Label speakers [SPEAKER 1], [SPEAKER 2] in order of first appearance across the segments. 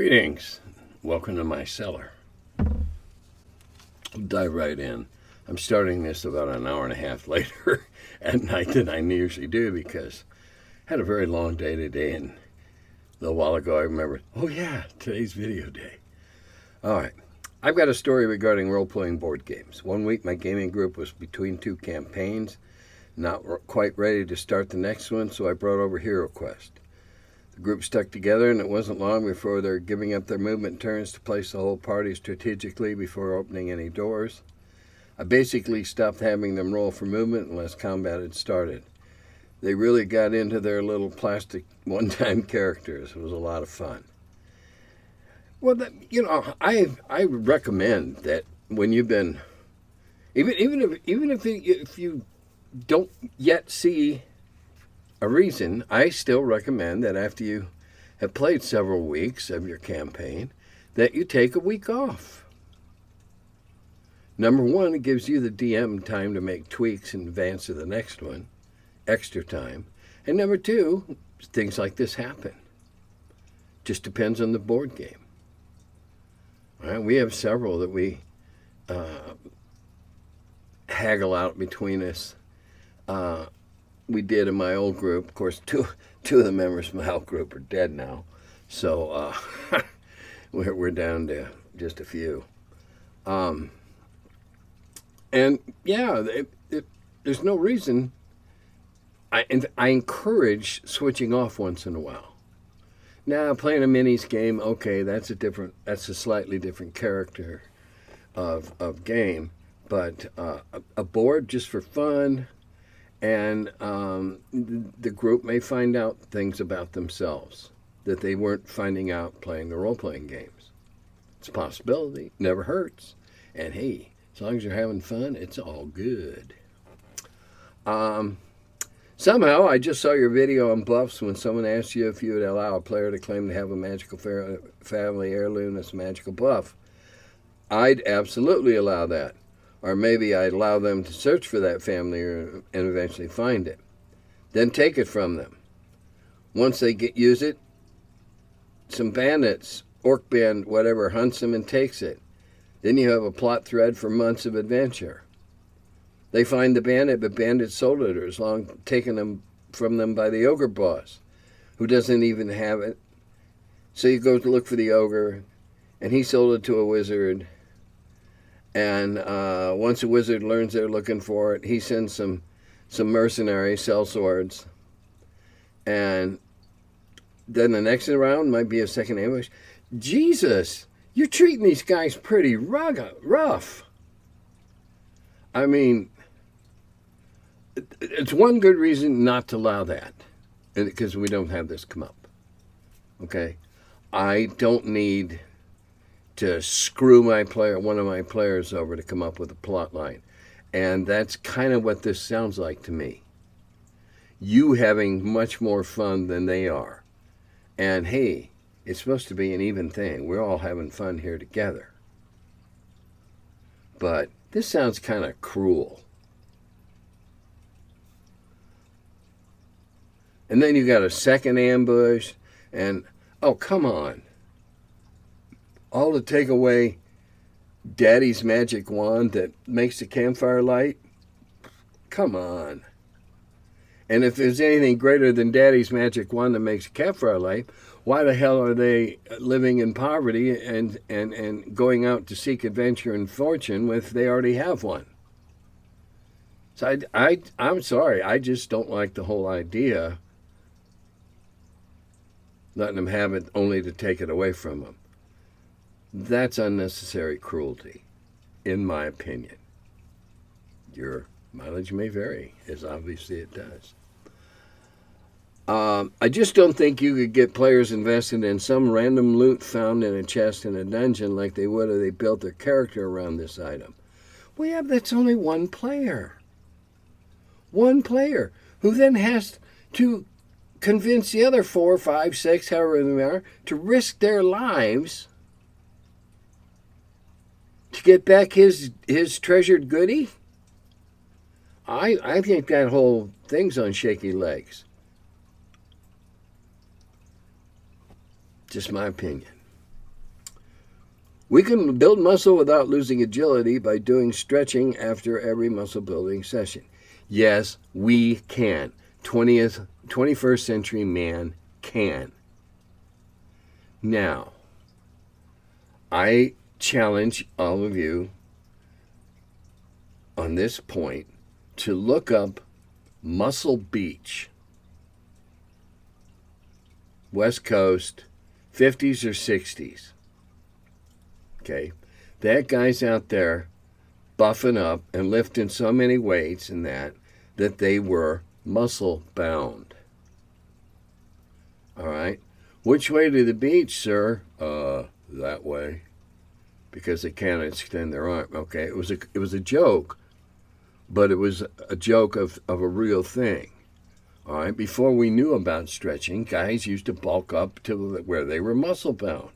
[SPEAKER 1] Greetings. Welcome to my cellar. I'll dive right in. I'm starting this about an hour and a half later at night than I usually do because I had a very long day today, and a little while ago I remembered, oh yeah, today's video day. All right. I've got a story regarding role-playing board games. One week my gaming group was between two campaigns, not quite ready to start the next one, so I brought over Hero Quest. The group stuck together, and it wasn't long before they were giving up their movement turns to place the whole party strategically before opening any doors. I basically stopped having them roll for movement unless combat had started. They really got into their little plastic one-time characters. It was a lot of fun. Well, I recommend that when you've been, even if you don't yet see a reason, I still recommend that after you have played several weeks of your campaign, that you take a week off. Number one, it gives you the DM time to make tweaks in advance of the next one, extra time. And number two, things like this happen. Just depends on the board game. All right, we have several that we haggle out between us. We did in my old group. Of course, two of the members of my old group are dead now, so we're down to just a few. And yeah, there's no reason. I encourage switching off once in a while. Now, playing a minis game, okay, that's a slightly different character of game, but a board just for fun. And the group may find out things about themselves that they weren't finding out playing the role-playing games. It's a possibility. Never hurts. And hey, as long as you're having fun, it's all good. Somehow, I just saw your video on Buffs when someone asked you if you would allow a player to claim to have a magical family heirloom as a magical buff. I'd absolutely allow that. Or maybe I'd allow them to search for that family and eventually find it. Then take it from them. Once they use it, some bandits, orc band, whatever, hunts them and takes it. Then you have a plot thread for months of adventure. They find the bandit, but bandit sold it, or is long taken them from them by the ogre boss, who doesn't even have it. So you go to look for the ogre, and he sold it to a wizard. And once a wizard learns they're looking for it, he sends some mercenaries, sell swords. And then the next round might be a second ambush. Jesus, you're treating these guys pretty rough. I mean, it's one good reason not to allow that, because we don't have this come up. Okay? I don't need to screw one of my players over to come up with a plot line. And that's kind of what this sounds like to me. You having much more fun than they are. And hey, it's supposed to be an even thing. We're all having fun here together. But this sounds kind of cruel. And then you got a second ambush, and oh, come on. All to take away Daddy's magic wand that makes the campfire light? Come on. And if there's anything greater than Daddy's magic wand that makes a campfire light, why the hell are they living in poverty and going out to seek adventure and fortune if they already have one? So I'm sorry, I just don't like the whole idea letting them have it only to take it away from them. That's unnecessary cruelty, in my opinion. Your mileage may vary, as obviously it does. I just don't think you could get players invested in some random loot found in a chest in a dungeon like they would if they built their character around this item. Well, yeah, but that's only one player. One player, who then has to convince the other 4, 5, 6, however many are, to risk their lives to get back his treasured goodie? I think that whole thing's on shaky legs. Just my opinion. We can build muscle without losing agility by doing stretching after every muscle building session. Yes, we can. 21st century man can. Now, I challenge all of you on this point to look up Muscle Beach, West Coast, 50s or 60s. Okay, that guy's out there buffing up and lifting so many weights and that they were muscle bound. All right, which way to the beach, sir? That way, because they can't extend their arm. Okay, it was a joke, but it was a joke of a real thing. All right, before we knew about stretching, guys used to bulk up to where they were muscle bound.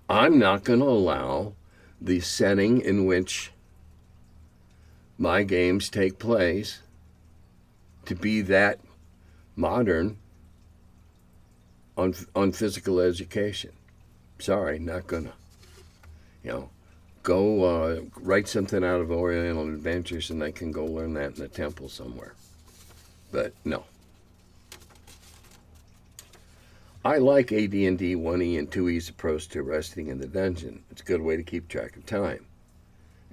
[SPEAKER 1] I'm not going to allow the setting in which my games take place to be that modern on physical education. Sorry, not gonna. Go write something out of Oriental Adventures and they can go learn that in a temple somewhere. But no. I like AD&D 1E and 2E's approach to resting in the dungeon. It's a good way to keep track of time.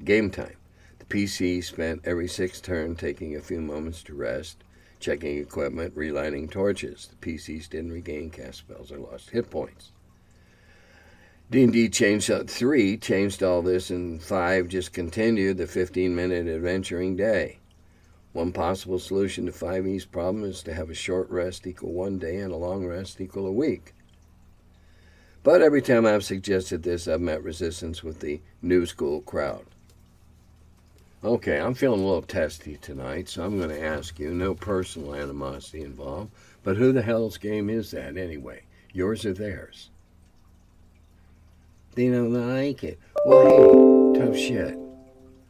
[SPEAKER 1] Game time. The PC spent every 6 turn taking a few moments to rest, checking equipment, relighting torches. The PCs didn't regain cast spells or lost hit points. D&D changed 3 changed all this, and 5 just continued the 15-minute adventuring day. One possible solution to 5E's problem is to have a short rest equal 1 day and a long rest equal a week. But every time I've suggested this, I've met resistance with the new school crowd. Okay, I'm feeling a little testy tonight, so I'm going to ask you, no personal animosity involved, but who the hell's game is that anyway? Yours or theirs? They don't like it. Well, hey, tough shit.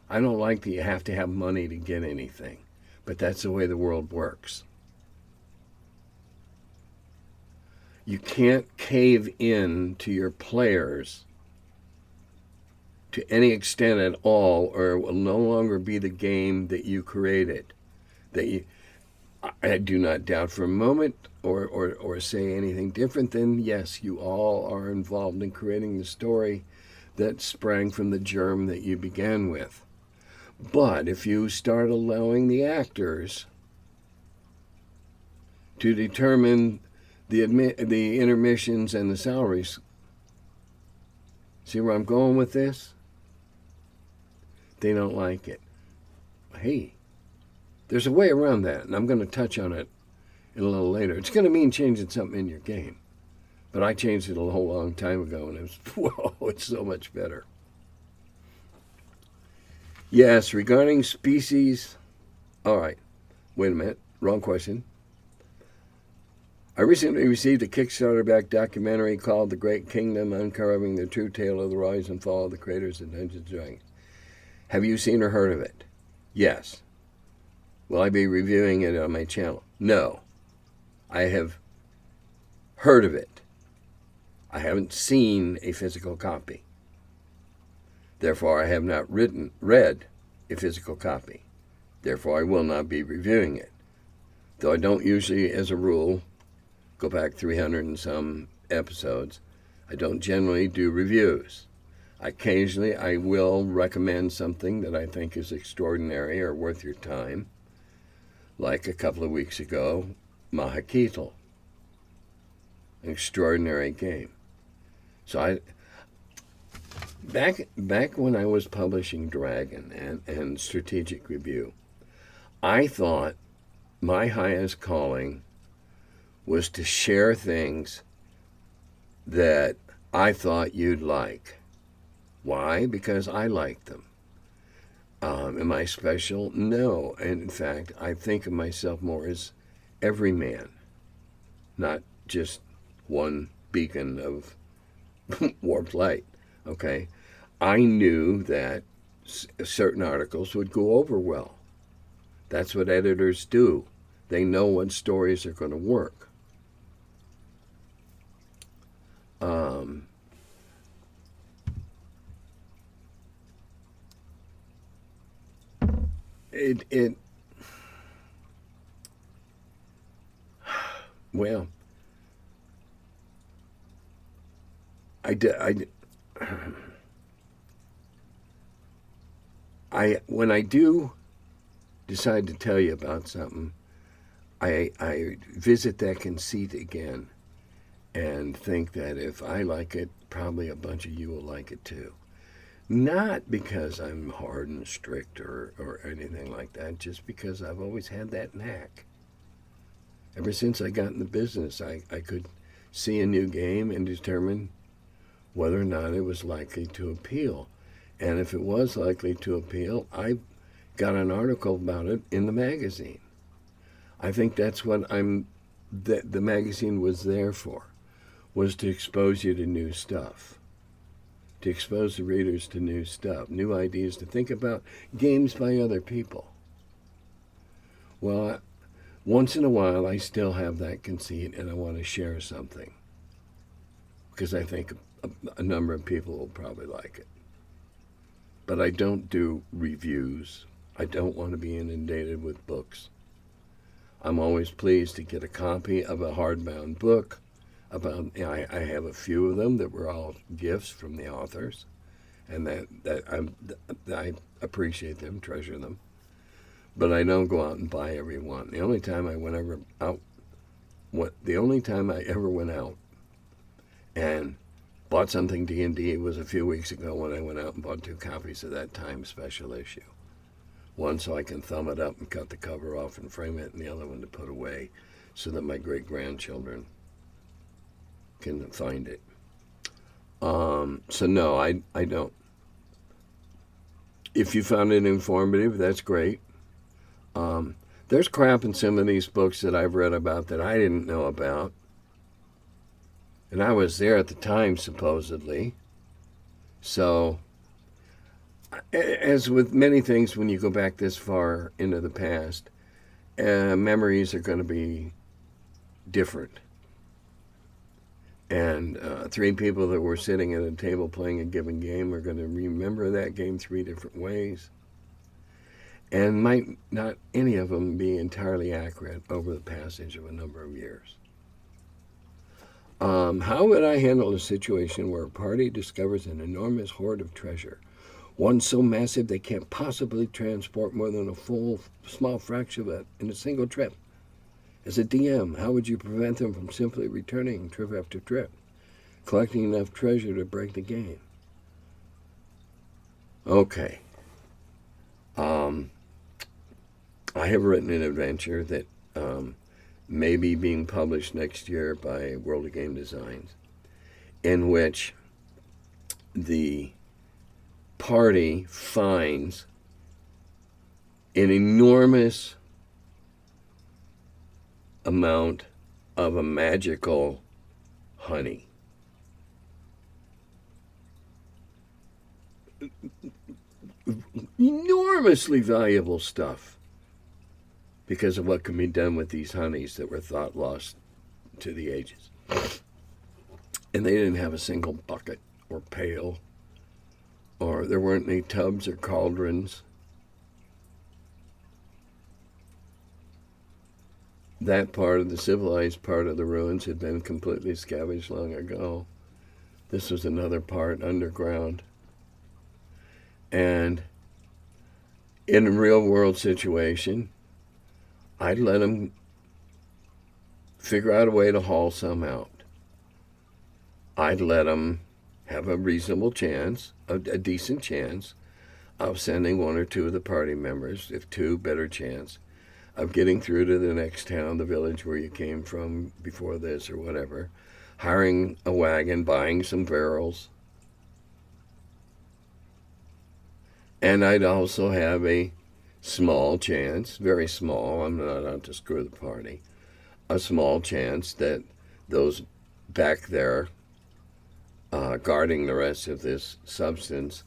[SPEAKER 1] I don't like that you have to have money to get anything, but that's the way the world works. You can't cave in to your players to any extent at all, or it will no longer be the game that you created. I do not doubt for a moment or say anything different than, yes, you all are involved in creating the story that sprang from the germ that you began with. But if you start allowing the actors to determine the intermissions and the salaries, see where I'm going with this? They don't like it. Hey, there's a way around that, and I'm going to touch on it a little later. It's going to mean changing something in your game. But I changed it a whole long time ago, and it was, whoa, it's so much better. Yes, regarding species. All right, wait a minute, wrong question. I recently received a Kickstarter-backed documentary called The Great Kingdom, Uncovering the True Tale of the Rise and Fall of the Creators of Dungeons & Dragons. Have you seen or heard of it? Yes. Will I be reviewing it on my channel? No. I have heard of it. I haven't seen a physical copy. Therefore, I have not read a physical copy. Therefore, I will not be reviewing it. Though I don't usually, as a rule, go back 300 and some episodes, I don't generally do reviews. Occasionally, I will recommend something that I think is extraordinary or worth your time. Like a couple of weeks ago, Mahakitl. An extraordinary game. So back when I was publishing Dragon and Strategic Review, I thought my highest calling was to share things that I thought you'd like. Why? Because I like them. Am I special? No. And in fact, I think of myself more as every man, not just one beacon of warped light. Okay? I knew that certain articles would go over well. That's what editors do. They know what stories are going to work. it well, when I do decide to tell you about something, I visit that conceit again and think that if I like it, probably a bunch of you will like it too. Not because I'm hard and strict or anything like that, just because I've always had that knack. Ever since I got in the business, I could see a new game and determine whether or not it was likely to appeal. And if it was likely to appeal, I got an article about it in the magazine. I think that's what the magazine was there for, was to expose you to new stuff, to expose the readers to new stuff, new ideas to think about, games by other people. Well, once in a while, I still have that conceit, and I want to share something because I think a number of people will probably like it. But I don't do reviews. I don't want to be inundated with books. I'm always pleased to get a copy of a hardbound book. I have a few of them that were all gifts from the authors, and I appreciate them, treasure them. But I don't go out and buy every one. The only time I ever went out and bought something D&D was a few weeks ago when I went out and bought 2 copies of that Time special issue. One so I can thumb it up and cut the cover off and frame it, and the other one to put away so that my great-grandchildren can find it. So no, I don't. If you found it informative, that's great. There's crap in some of these books that I've read about that I didn't know about. And I was there at the time, supposedly. So, as with many things, when you go back this far into the past, memories are going to be different. And 3 people that were sitting at a table playing a given game are going to remember that game 3 different ways. And might not any of them be entirely accurate over the passage of a number of years. How would I handle a situation where a party discovers an enormous hoard of treasure, one so massive they can't possibly transport more than a small fraction of it in a single trip? As a DM, how would you prevent them from simply returning trip after trip, collecting enough treasure to break the game? Okay. I have written an adventure that may be being published next year by World of Game Designs, in which the party finds an enormous amount of a magical honey. Enormously valuable stuff because of what can be done with these honeys that were thought lost to the ages. And they didn't have a single bucket or pail, or there weren't any tubs or cauldrons. That part of the civilized part of the ruins had been completely scavenged long ago. This was another part underground. And in a real world situation, I'd let them figure out a way to haul some out. I'd let them have a reasonable chance, a decent chance, of sending 1 or 2 of the party members, if 2, better chance, of getting through to the next town, the village where you came from before this or whatever, hiring a wagon, buying some barrels. And I'd also have a small chance, very small, I'm not out to screw the party, a small chance that those back there guarding the rest of this substance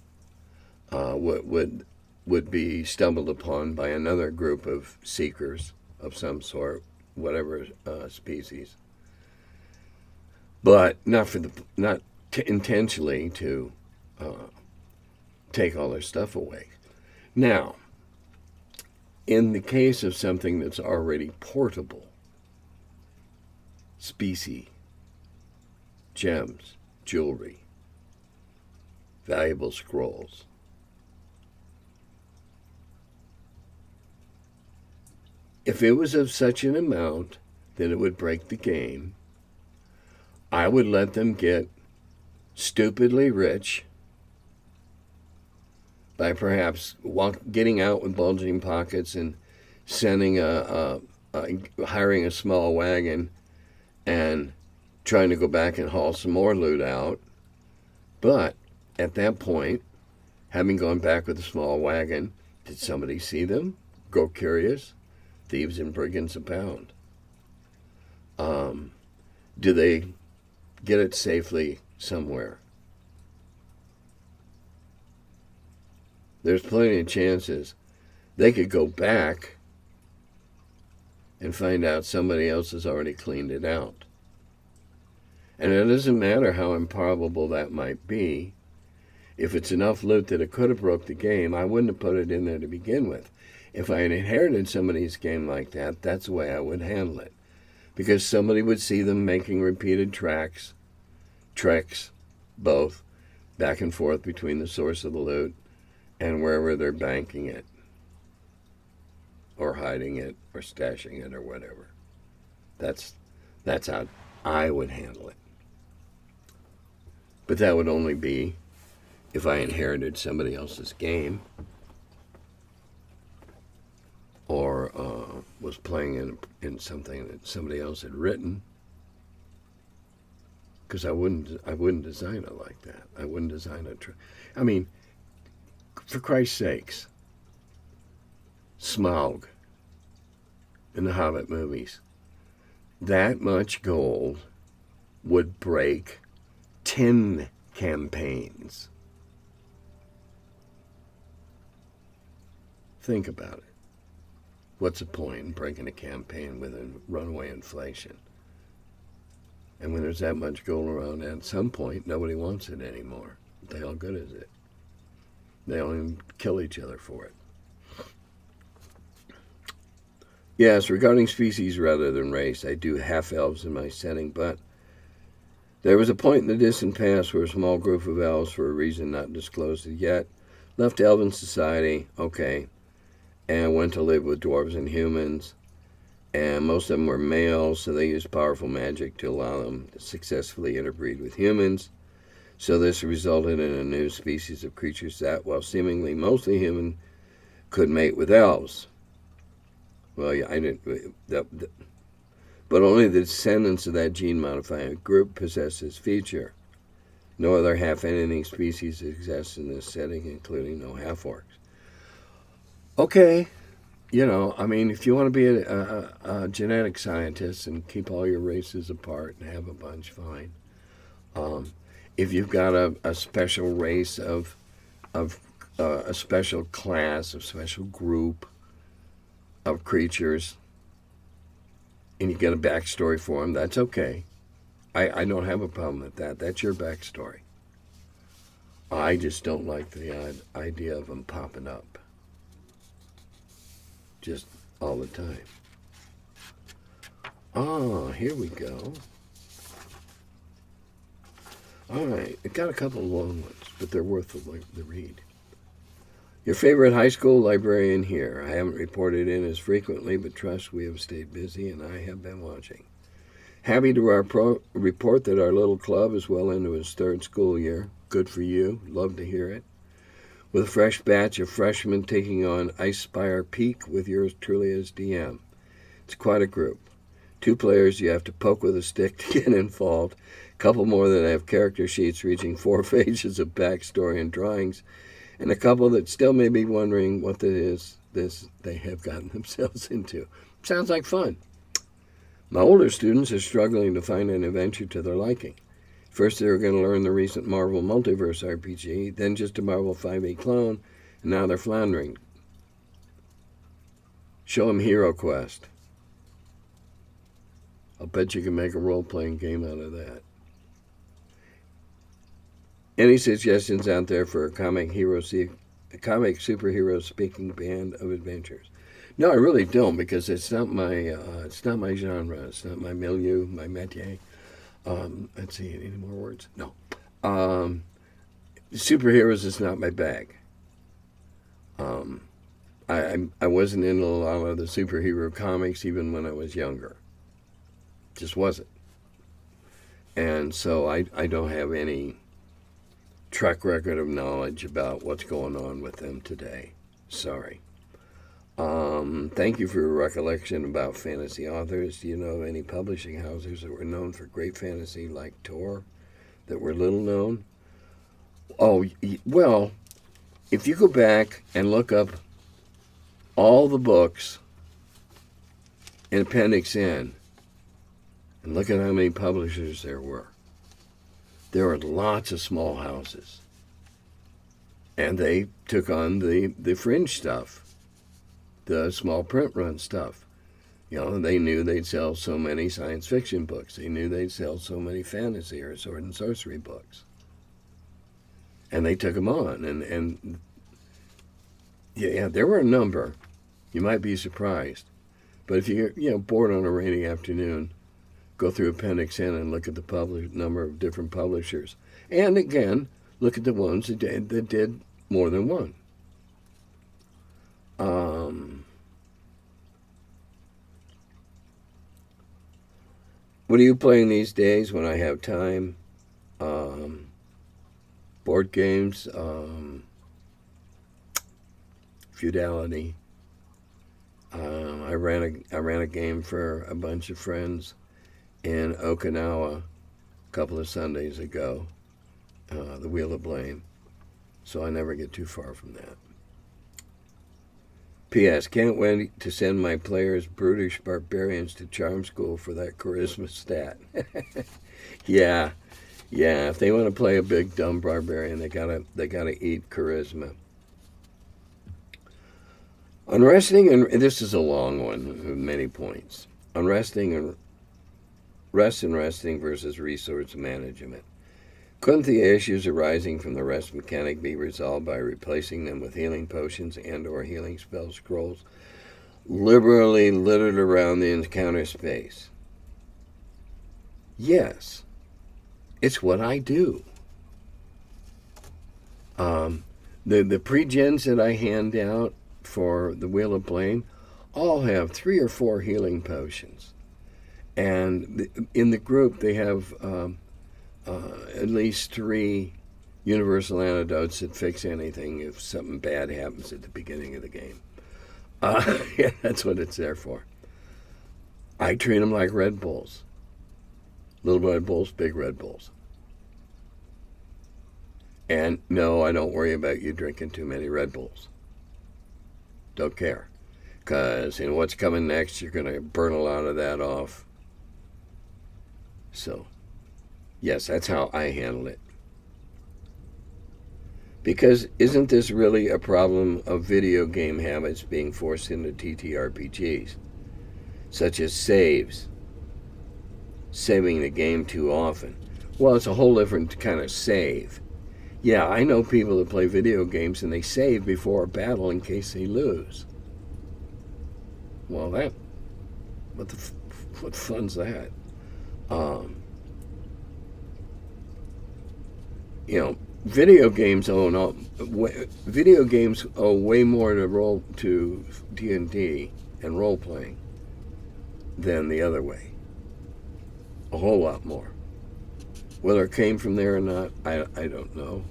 [SPEAKER 1] would be stumbled upon by another group of seekers of some sort, whatever species, but not intentionally to take all their stuff away. Now, In the case of something that's already portable, specie, gems, jewelry, valuable scrolls, if it was of such an amount that it would break the game, I would let them get stupidly rich by perhaps getting out with bulging pockets and sending hiring a small wagon and trying to go back and haul some more loot out. But at that point, having gone back with a small wagon, did somebody see them? Grow curious? Thieves and brigands abound. Do they get it safely somewhere? There's plenty of chances they could go back and find out somebody else has already cleaned it out. And it doesn't matter how improbable that might be. If it's enough loot that it could have broke the game, I wouldn't have put it in there to begin with. If I had inherited somebody's game like that, that's the way I would handle it. Because somebody would see them making repeated treks, both, back and forth between the source of the loot and wherever they're banking it, or hiding it, or stashing it, or whatever. That's how I would handle it. But that would only be if I inherited somebody else's game, or was playing in something that somebody else had written. Because I wouldn't design it like that. I wouldn't design it. I mean, for Christ's sakes, Smaug in the Hobbit movies, that much gold would break 10 campaigns. Think about it. What's the point in breaking a campaign with a runaway inflation? And when there's that much gold around, at some point, nobody wants it anymore. What the hell good is it? They don't even kill each other for it. Yes, regarding species rather than race, I do half-elves in my setting, but there was a point in the distant past where a small group of elves, for a reason not disclosed yet, left elven society, okay, and went to live with dwarves and humans, and most of them were males, so they used powerful magic to allow them to successfully interbreed with humans. So this resulted in a new species of creatures that, while seemingly mostly human, could mate with elves. Well, yeah, I didn't. But only the descendants of that gene-modifying group possess this feature. No other half-anything species exists in this setting, including no half-orcs. Okay, I mean, if you want to be a genetic scientist and keep all your races apart and have a bunch, fine. If you've got a special race of a special class, a special group of creatures, and you get a backstory for them, that's okay. I don't have a problem with that. That's your backstory. I just don't like the idea of them popping up just all the time. Here we go. All right, I got a couple of long ones, but they're worth the read. Your favorite high school librarian here. I haven't reported in as frequently, but trust we have stayed busy and I have been watching. Happy to report that our little club is well into its third school year. Good for you. Love to hear it. With a fresh batch of freshmen taking on Ice Spire Peak with yours truly as DM. It's quite a group. 2 players you have to poke with a stick to get involved. A couple more that have character sheets reaching 4 pages of backstory and drawings. And a couple that still may be wondering what it is they have gotten themselves into. Sounds like fun. My older students are struggling to find an adventure to their liking. First they were going to learn the recent Marvel Multiverse RPG, then just a Marvel 5e clone, and now they're floundering. Show them Hero Quest. I'll bet you can make a role-playing game out of that. Any suggestions out there for a comic superhero speaking band of adventures? No, I really don't, because it's not my genre. It's not my milieu, my métier. Let's see, any more words? No. Um, Superheroes is not my bag. Um, I wasn't into a lot of the superhero comics even when I was younger. Just wasn't. And so I don't have any track record of knowledge about what's going on with them today. Sorry. Thank you for your recollection about fantasy authors. Do you know of any publishing houses that were known for great fantasy like Tor that were little known? Oh, well, if you go back and look up all the books in Appendix N and look at how many publishers there were are lots of small houses. And they took on the fringe stuff, the small print run stuff. You know, they knew they'd sell so many science fiction books. They knew they'd sell so many fantasy or sword and sorcery books. And they took them on. And yeah, there were a number. You might be surprised. But if you're bored on a rainy afternoon, go through Appendix N and look at the number of different publishers. And again, look at the ones that did more than one. What are you playing these days when I have time? Board games, feudality. I ran a game for a bunch of friends in Okinawa a couple of Sundays ago, the Wheel of Blame. So I never get too far from that. P.S. Can't wait to send my players brutish barbarians to charm school for that charisma stat. Yeah. If they want to play a big dumb barbarian, they gotta eat charisma. Unresting, and this is a long one with many points. Unresting and resting versus resource management. Couldn't the issues arising from the rest mechanic be resolved by replacing them with healing potions and or healing spell scrolls liberally littered around the encounter space? Yes. It's what I do. The pre-gens that I hand out for the Wheel of Blame all have 3 or 4 healing potions. And in the group, they have at least 3 universal antidotes that fix anything if something bad happens at the beginning of the game. Yeah, that's what it's there for. I treat them like Red Bulls. Little Red Bulls, big Red Bulls. And no, I don't worry about you drinking too many Red Bulls. Don't care. Because in what's coming next, you're going to burn a lot of that off. So, yes, that's how I handle it. Because isn't this really a problem of video game habits being forced into TTRPGs? Such as saving the game too often. Well, it's a whole different kind of save. Yeah, I know people that play video games and they save before a battle in case they lose. Well, what fun's that? Video games owe way more to D&D and role playing than the other way. A whole lot more. Whether it came from there or not, I don't know.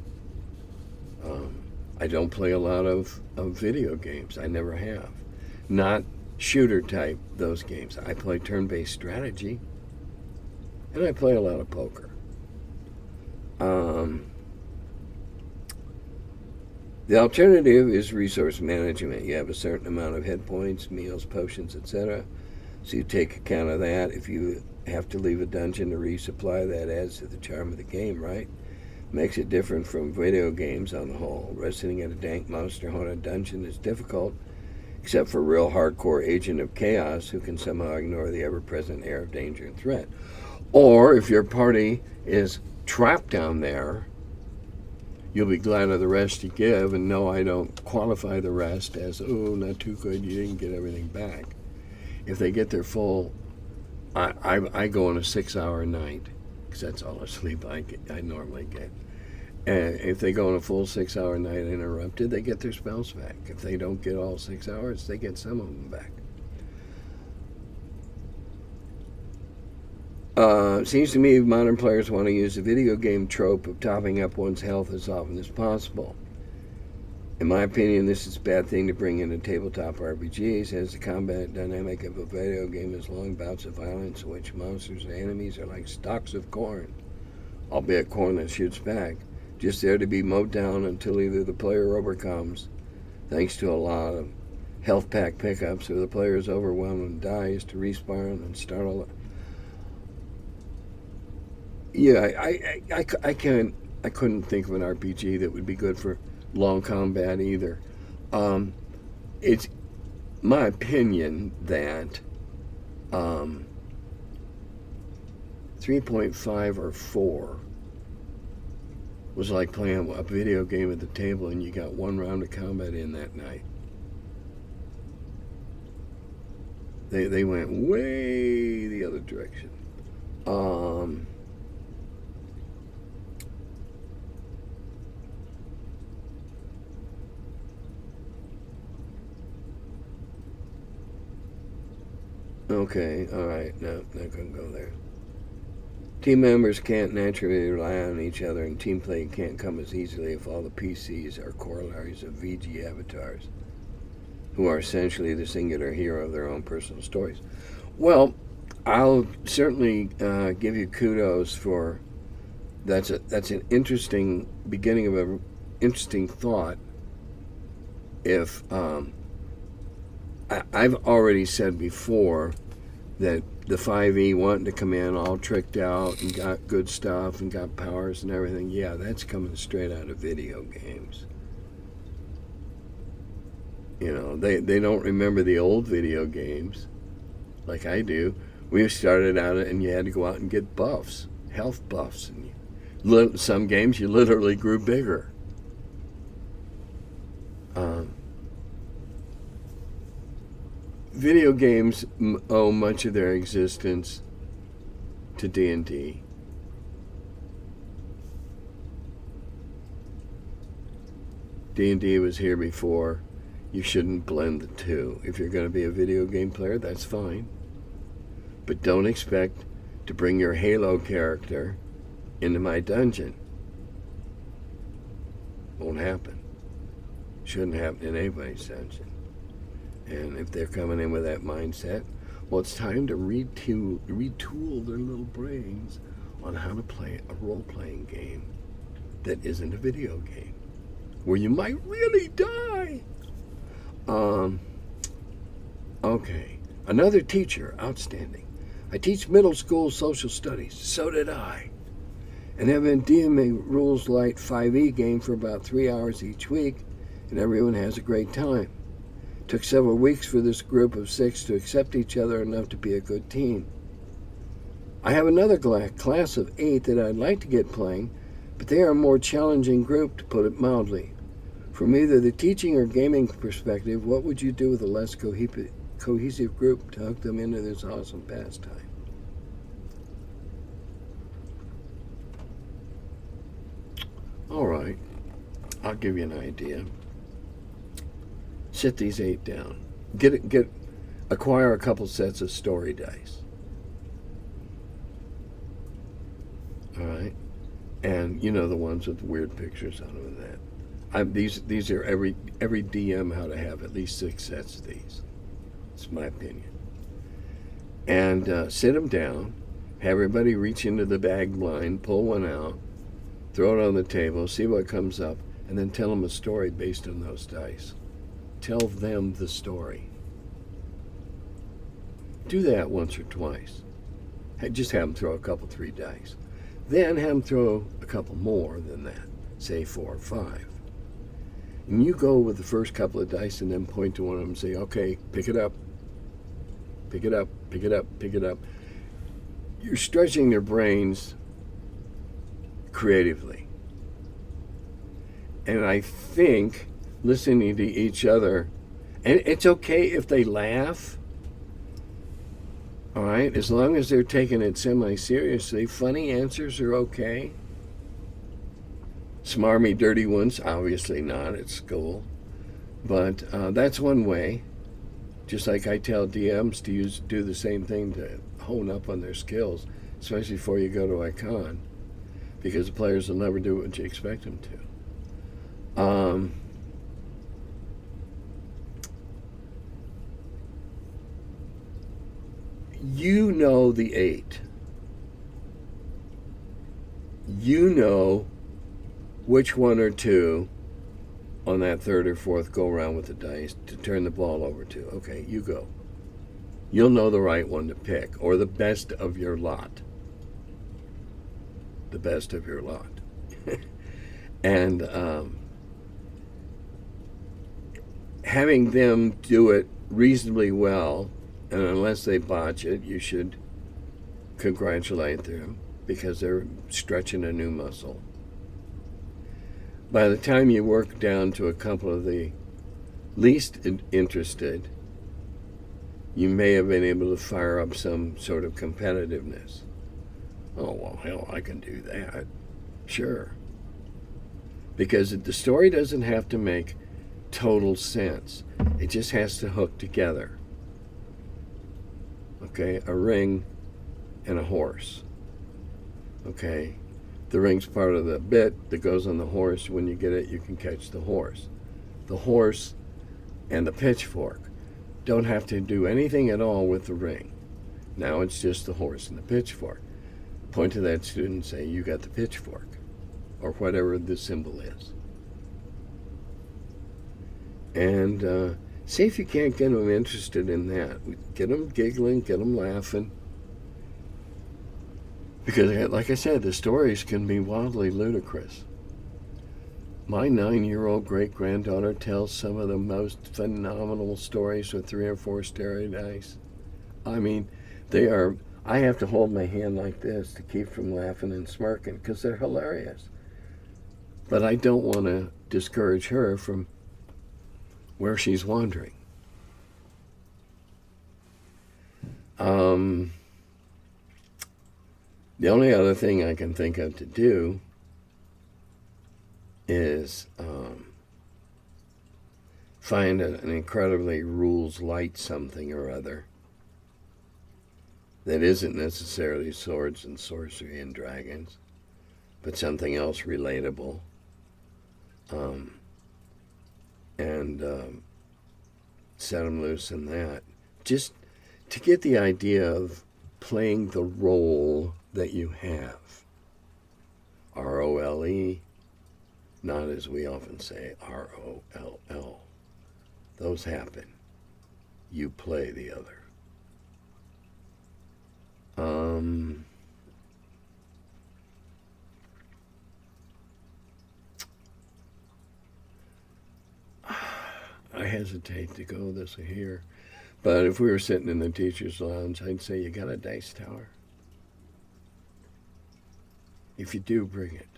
[SPEAKER 1] I don't play a lot of video games. I never have. Not shooter type, those games. I play turn-based strategy. And I play a lot of poker. The alternative is resource management. You have a certain amount of hit points, meals, potions, etc. So you take account of that. If you have to leave a dungeon to resupply, that adds to the charm of the game, right? Makes it different from video games on the whole. Resting in a dank monster-haunted dungeon is difficult, except for a real hardcore agent of chaos who can somehow ignore the ever-present air of danger and threat. Or if your party is trapped down there, you'll be glad of the rest you give, and no, I don't qualify the rest as, oh, not too good, you didn't get everything back. If they get their full, I go on a 6-hour night, because that's all the sleep I normally get. And if they go on a full 6-hour night uninterrupted, they get their spells back. If they don't get all 6 hours, they get some of them back. Seems to me modern players want to use the video game trope of topping up one's health as often as possible. In my opinion, this is a bad thing to bring into tabletop RPGs, as the combat dynamic of a video game is long bouts of violence in which monsters and enemies are like stalks of corn, albeit corn that shoots back, just there to be mowed down until either the player overcomes, thanks to a lot of health pack pickups, or the player is overwhelmed and dies to respawn and start all. Yeah, I couldn't think of an RPG that would be good for long combat either. It's my opinion that 3.5 or 4 was like playing a video game at the table and you got one round of combat in that night. They went way the other direction. Okay, alright, no, not gonna go there. Team members can't naturally rely on each other, and team play can't come as easily if all the PCs are corollaries of VG avatars, who are essentially the singular hero of their own personal stories. Well, I'll certainly give you kudos for that's an interesting beginning of an interesting thought. If I've already said before that the 5e wanting to come in all tricked out and got good stuff and got powers and everything, yeah, that's coming straight out of video games. You know, they don't remember the old video games like I do. We started out and you had to go out and get buffs, health buffs. And some games you literally grew bigger. Video games owe much of their existence to D&D. D&D was here before. You shouldn't blend the two. If you're going to be a video game player, that's fine. But don't expect to bring your Halo character into my dungeon. Won't happen. Shouldn't happen in anybody's dungeon. And if they're coming in with that mindset, well, it's time to retool their little brains on how to play a role-playing game that isn't a video game, where you might really die. Okay. Another teacher, outstanding. I teach middle school social studies. So did I. And have been DMing Rules Light 5e game for about 3 hours each week, and everyone has a great time. Took several weeks for this group of 6 to accept each other enough to be a good team. I have another class of 8 that I'd like to get playing, but they are a more challenging group, to put it mildly. From either the teaching or gaming perspective, what would you do with a less cohesive group to hook them into this awesome pastime? All right, I'll give you an idea. Sit these 8 down. Acquire a couple sets of story dice. All right, and you know the ones with weird pictures on them and that. These are every DM how to have at least 6 sets of these. It's my opinion. And sit them down. Have everybody reach into the bag blind, pull one out, throw it on the table, see what comes up, and then tell them a story based on those dice. Tell them the story. Do that once or twice. Just have them throw a couple, 3 dice. Then have them throw a couple more than that, say 4 or 5. And you go with the first couple of dice and then point to one of them and say, okay, pick it up. Pick it up, pick it up, pick it up. You're stretching their brains creatively. And I think listening to each other, and it's okay if they laugh, all right, as long as they're taking it semi-seriously. Funny answers are okay. Smarmy, dirty ones, obviously not at school. But that's one way. Just like I tell DMs to do the same thing to hone up on their skills, especially before you go to a con, because the players will never do what you expect them to. You know the 8. You know which one or two on that third or fourth go around with the dice to turn the ball over to. Okay, you go. You'll know the right one to pick, or the best of your lot. The best of your lot. And having them do it reasonably well, and unless they botch it, you should congratulate them because they're stretching a new muscle. By the time you work down to a couple of the least interested, you may have been able to fire up some sort of competitiveness. Oh, well, hell, I can do that. Sure. Because the story doesn't have to make total sense. It just has to hook together. Okay, a ring and a horse. Okay, the ring's part of the bit that goes on the horse. When you get it, you can catch the horse. The horse and the pitchfork don't have to do anything at all with the ring. Now it's just the horse and the pitchfork. Point to that student and say, you got the pitchfork, or whatever the symbol is. And see if you can't get them interested in that. Get them giggling, get them laughing. Because, like I said, the stories can be wildly ludicrous. My 9-year-old great-granddaughter tells some of the most phenomenal stories with 3 or 4 stereo dice. I mean, they are... I have to hold my hand like this to keep from laughing and smirking because they're hilarious. But I don't want to discourage her from where she's wandering. The only other thing I can think of to do is find an incredibly rules light something or other that isn't necessarily swords and sorcery and dragons, but something else relatable. And set them loose in that. Just to get the idea of playing the role that you have. R-O-L-E, not as we often say, R-O-L-L. Those happen. You play the other. I hesitate to go this here, but if we were sitting in the teacher's lounge, I'd say, you got a dice tower? If you do, bring it.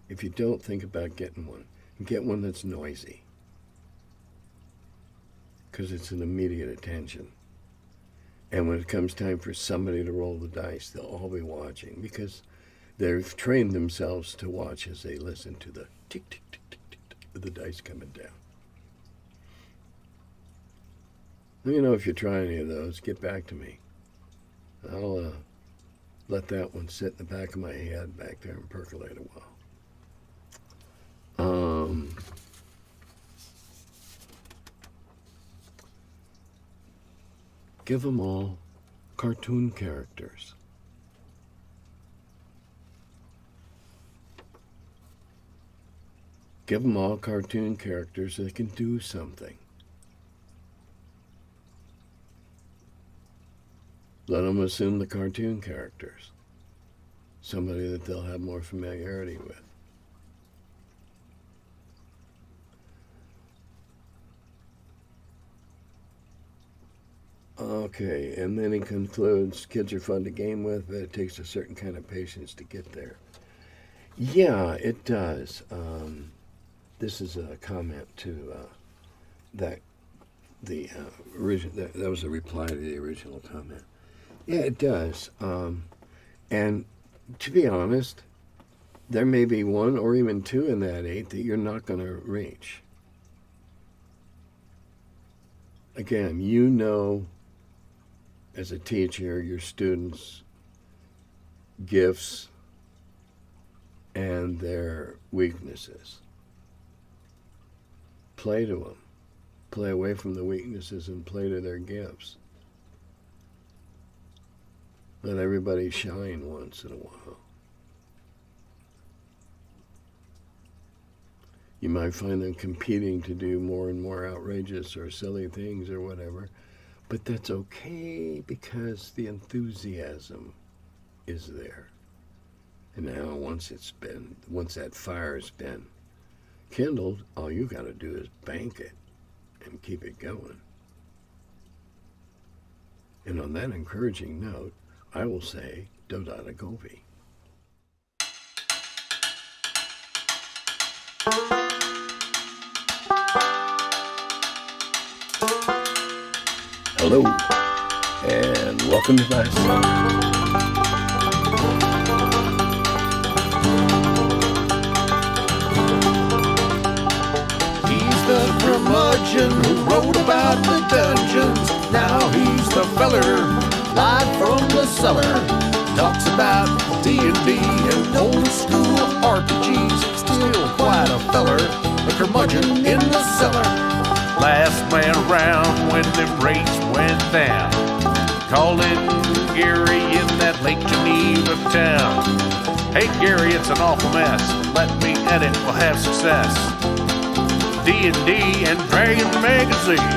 [SPEAKER 1] If you don't, think about getting one. And get one that's noisy, because it's an immediate attention. And when it comes time for somebody to roll the dice, they'll all be watching, because they've trained themselves to watch as they listen to the tick, tick, tick, tick, tick, tick of the dice coming down. Let me know if you try any of those. Get back to me. I'll let that one sit in the back of my head back there and percolate a while. Give them all cartoon characters. Give them all cartoon characters that can do something. Let them assume the cartoon characters. Somebody that they'll have more familiarity with. Okay, and then he concludes, kids are fun to game with, but it takes a certain kind of patience to get there. Yeah, it does. this is a comment to that the original. That was a reply to the original comment. Yeah, it does. And to be honest, there may be one or even two in that 8 that you're not going to reach. Again, you know, as a teacher, your students' gifts and their weaknesses. Play to them. Play away from the weaknesses and play to their gifts. Let everybody shine once in a while. You might find them competing to do more and more outrageous or silly things or whatever, but that's okay because the enthusiasm is there. And now once that fire's been kindled, all you got to do is bank it and keep it going. And on that encouraging note, I will say, Dodada Govi. Hello, and welcome to my cellar.
[SPEAKER 2] He's the curmudgeon who wrote about the dungeons. Now he's the feller, live from the cellar. Talks about D&D and old school RPGs. Still quite a feller, the curmudgeon in the cellar. Last man around when them rates went down. Calling Gary in that Lake Geneva town. Hey Gary, it's an awful mess. Let me edit, we'll have success. D&D and Dragon Magazine.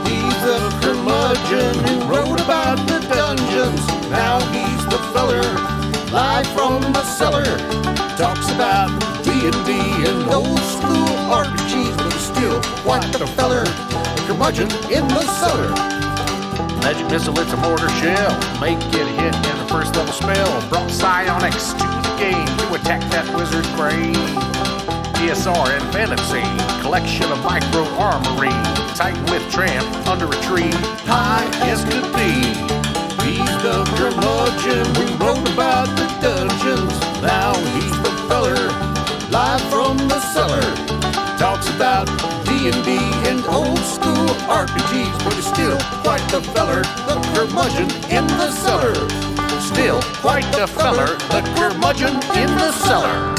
[SPEAKER 2] He's a curmudgeon who wrote about the dungeons. Now he's the feller, live from the cellar. Talks about D&D and old school RPGs, but he's still quite the feller, the curmudgeon in the cellar. Magic missile, it's a mortar shell. Make it hit in the first level spell. Brought psionics to the game to attack that wizard's brain. DSR and fantasy, collection of micro armory. Titan with tramp under a tree, high as could be. He's the curmudgeon who wrote about the dungeons. Now he's the feller, live from the cellar. Talks about D&D and old school RPGs, but he's still quite the feller, the curmudgeon in the cellar. Still quite the feller, the curmudgeon in the cellar.